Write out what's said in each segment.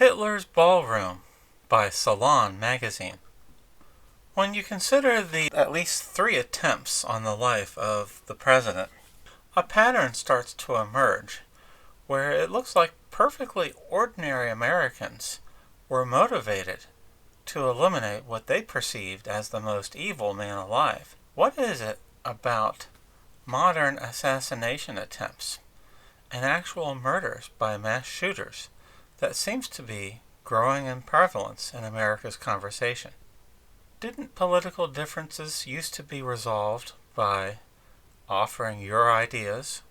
Hitler's Ballroom by Salon magazine. When you consider the at least 3 attempts on the life of the president, a pattern starts to emerge where it looks like perfectly ordinary Americans were motivated to eliminate what they perceived as the most evil man alive. What is it about modern assassination attempts and actual murders by mass shooters that seems to be growing in prevalence in America's conversation? Didn't political differences used to be resolved by offering your ideas,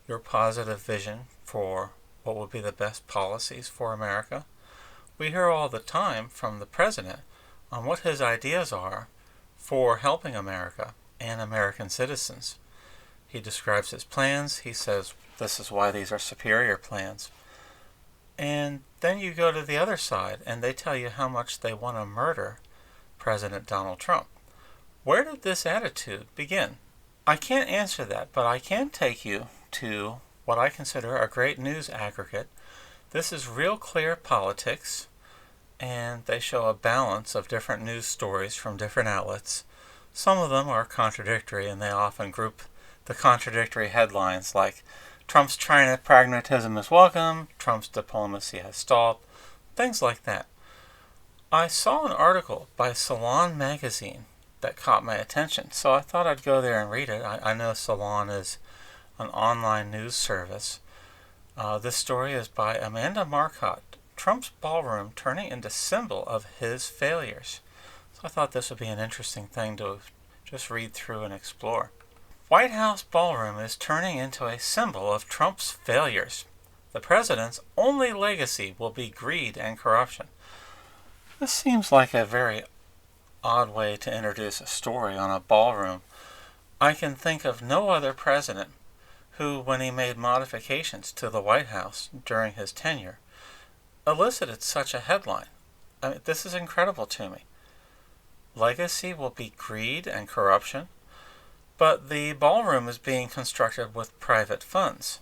your positive vision for what would be the best policies for America? We hear all the time from the president on what his ideas are for helping America and American citizens. He describes his plans. He says, this is why these are superior plans. And then you go to the other side and they tell you how much they want to murder President Donald Trump. Where did this attitude begin? I can't answer that, but I can take you to what I consider a great news aggregate. This is Real Clear Politics, and they show a balance of different news stories from different outlets. Some of them are contradictory, and they often group the contradictory headlines like Trump's China pragmatism is welcome, Trump's diplomacy has stalled, things like that. I saw an article by Salon magazine that caught my attention, so I thought I'd go there and read it. I know Salon is an online news service. This story is by Amanda Marcotte, Trump's Ballroom turning into symbol of his failures. So I thought this would be an interesting thing to just read through and explore. White House Ballroom is turning into a symbol of Trump's failures. The president's only legacy will be greed and corruption. This seems like a very odd way to introduce a story on a ballroom. I can think of no other president who, when he made modifications to the White House during his tenure, elicited such a headline. I mean, this is incredible to me. Legacy will be greed and corruption, but the ballroom is being constructed with private funds.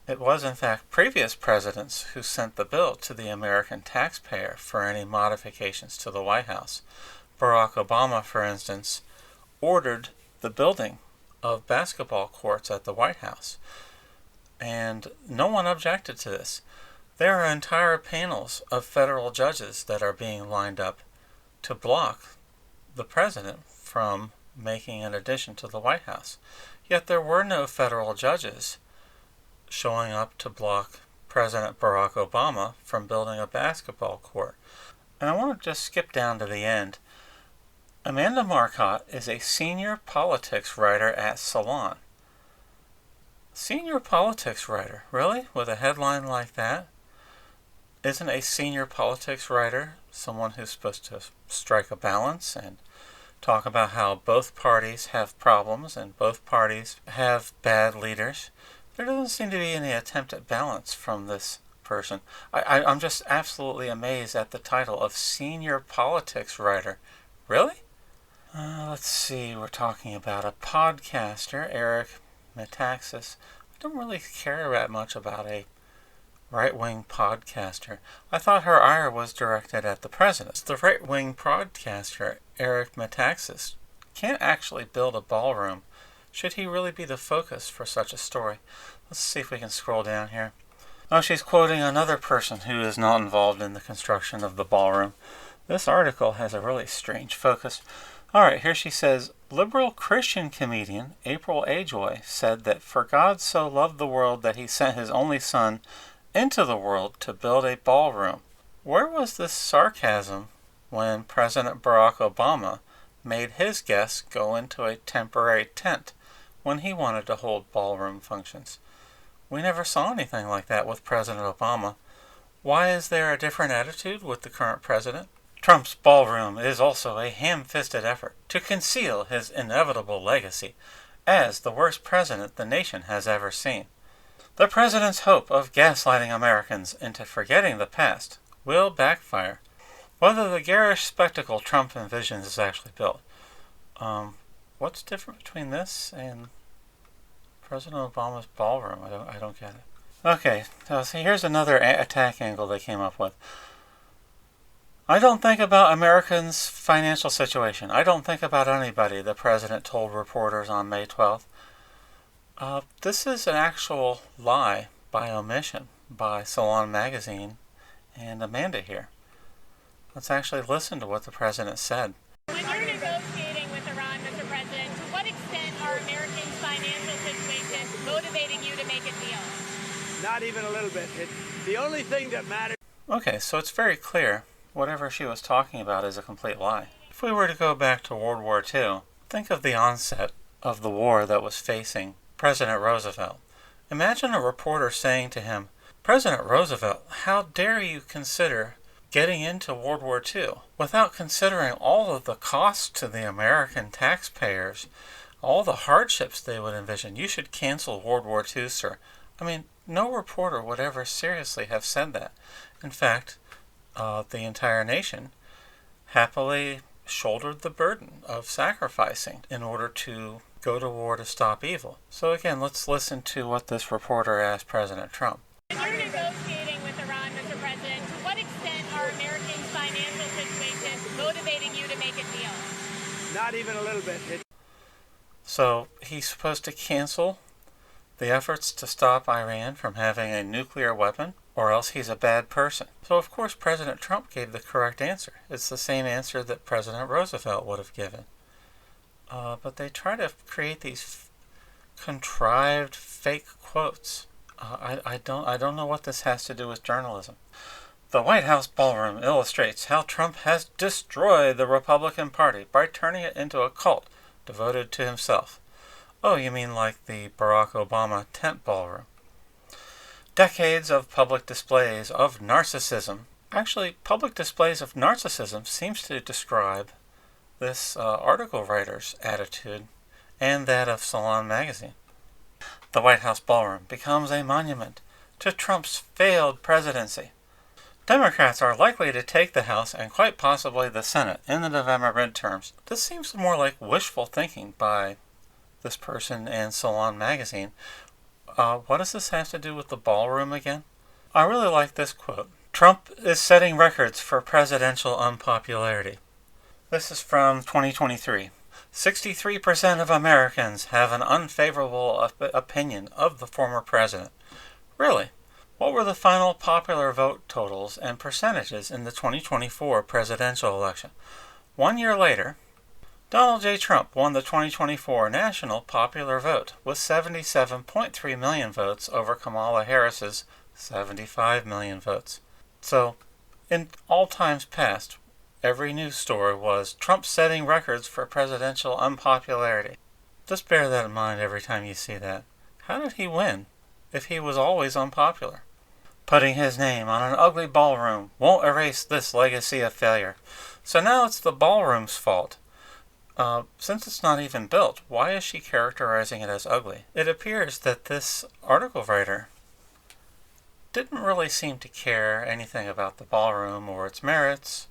It was, in fact, previous presidents who sent the bill to the American taxpayer for any modifications to the White House. Barack Obama, for instance, ordered the building of basketball courts at the White House, and no one objected to this. There are entire panels of federal judges that are being lined up to block the president from making an addition to the White House. Yet there were no federal judges showing up to block President Barack Obama from building a basketball court. And I want to just skip down to the end. Amanda Marcotte is a senior politics writer at Salon. Senior politics writer? Really? With a headline like that? Isn't a senior politics writer someone who's supposed to strike a balance and talk about how both parties have problems and both parties have bad leaders? There doesn't seem to be any attempt at balance from this person. I'm just absolutely amazed at the title of senior politics writer. Really? Let's see, we're talking about a podcaster, Eric Metaxas. I don't really care that much about a right-wing podcaster. I thought her ire was directed at the president. The right-wing podcaster, Eric Metaxas, can't actually build a ballroom. Should he really be the focus for such a story? Let's see if we can scroll down here. Oh, she's quoting another person who is not involved in the construction of the ballroom. This article has a really strange focus. Alright, here she says, liberal Christian comedian April Ajoy said that for God so loved the world that he sent his only son into the world to build a ballroom. Where was this sarcasm when President Barack Obama made his guests go into a temporary tent when he wanted to hold ballroom functions? We never saw anything like that with President Obama. Why is there a different attitude with the current president? Trump's ballroom is also a ham-fisted effort to conceal his inevitable legacy as the worst president the nation has ever seen. The president's hope of gaslighting Americans into forgetting the past will backfire. Whether the garish spectacle Trump envisions is actually built. What's different between this and President Obama's ballroom? I don't get it. Okay, so see, here's another attack angle they came up with. I don't think about Americans' financial situation. I don't think about anybody, the president told reporters on May 12th. This is an actual lie by omission by Salon magazine and Amanda here. Let's actually listen to what the president said. When you're negotiating with Iran, Mr. President, to what extent are Americans' financial situations motivating you to make a deal? Not even a little bit. The only thing that matters... Okay, so it's very clear. Whatever she was talking about is a complete lie. If we were to go back to World War II, think of the onset of the war that was facing President Roosevelt. Imagine a reporter saying to him, "President Roosevelt, how dare you consider getting into World War II without considering all of the costs to the American taxpayers, all the hardships they would envision. You should cancel World War II, sir." I mean, no reporter would ever seriously have said that. In fact, the entire nation happily shouldered the burden of sacrificing in order to go to war to stop evil. So again, let's listen to what this reporter asked President Trump. When you're negotiating with Iran, Mr. President, to what extent are Americans' financial situations motivating you to make a deal? Not even a little bit. So he's supposed to cancel the efforts to stop Iran from having a nuclear weapon, or else he's a bad person. So of course President Trump gave the correct answer. It's the same answer that President Roosevelt would have given. But they try to create these contrived fake quotes. I don't know what this has to do with journalism. The White House ballroom illustrates how Trump has destroyed the Republican Party by turning it into a cult devoted to himself. Oh, you mean like the Barack Obama tent ballroom? Decades of public displays of narcissism. Actually, public displays of narcissism seems to describe this article writer's attitude and that of Salon magazine. The White House ballroom becomes a monument to Trump's failed presidency. Democrats are likely to take the House and quite possibly the Senate in the November midterms. This seems more like wishful thinking by this person and Salon magazine. What does this have to do with the ballroom again? I really like this quote. Trump is setting records for presidential unpopularity. This is from 2023. 63% of Americans have an unfavorable opinion of the former president. Really? What were the final popular vote totals and percentages in the 2024 presidential election? 1 year later, Donald J. Trump won the 2024 national popular vote with 77.3 million votes over Kamala Harris's 75 million votes. So, in all times past, every news story was Trump setting records for presidential unpopularity. Just bear that in mind every time you see that. How did he win if he was always unpopular? Putting his name on an ugly ballroom won't erase this legacy of failure. So now it's the ballroom's fault. Since it's not even built, why is she characterizing it as ugly? It appears that this article writer didn't really seem to care anything about the ballroom or its merits,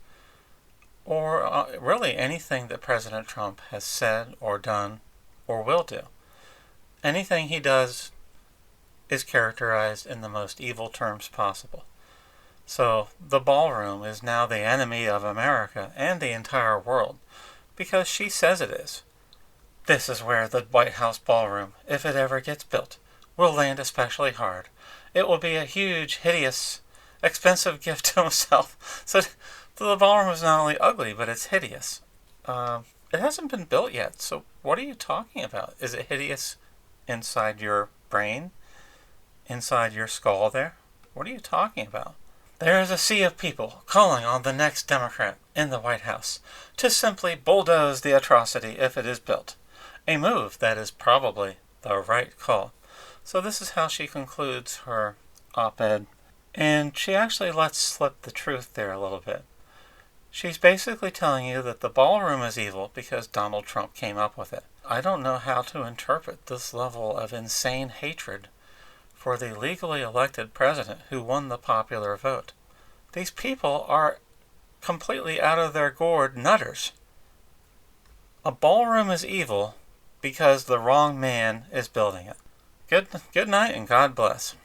or really anything that President Trump has said or done or will do. Anything he does is characterized in the most evil terms possible. So the ballroom is now the enemy of America and the entire world, because she says it is. This is where the White House ballroom, if it ever gets built, will land especially hard. It will be a huge, hideous, expensive gift to himself. So the ballroom is not only ugly, but it's hideous. It hasn't been built yet, so what are you talking about? Is it hideous inside your brain? Inside your skull there? What are you talking about? There is a sea of people calling on the next Democrat in the White House to simply bulldoze the atrocity if it is built. A move that is probably the right call. So this is how she concludes her op-ed. And she actually lets slip the truth there a little bit. She's basically telling you that the ballroom is evil because Donald Trump came up with it. I don't know how to interpret this level of insane hatred for the legally elected president who won the popular vote. These people are completely out of their gourd nutters. A ballroom is evil because the wrong man is building it. Good night and God bless.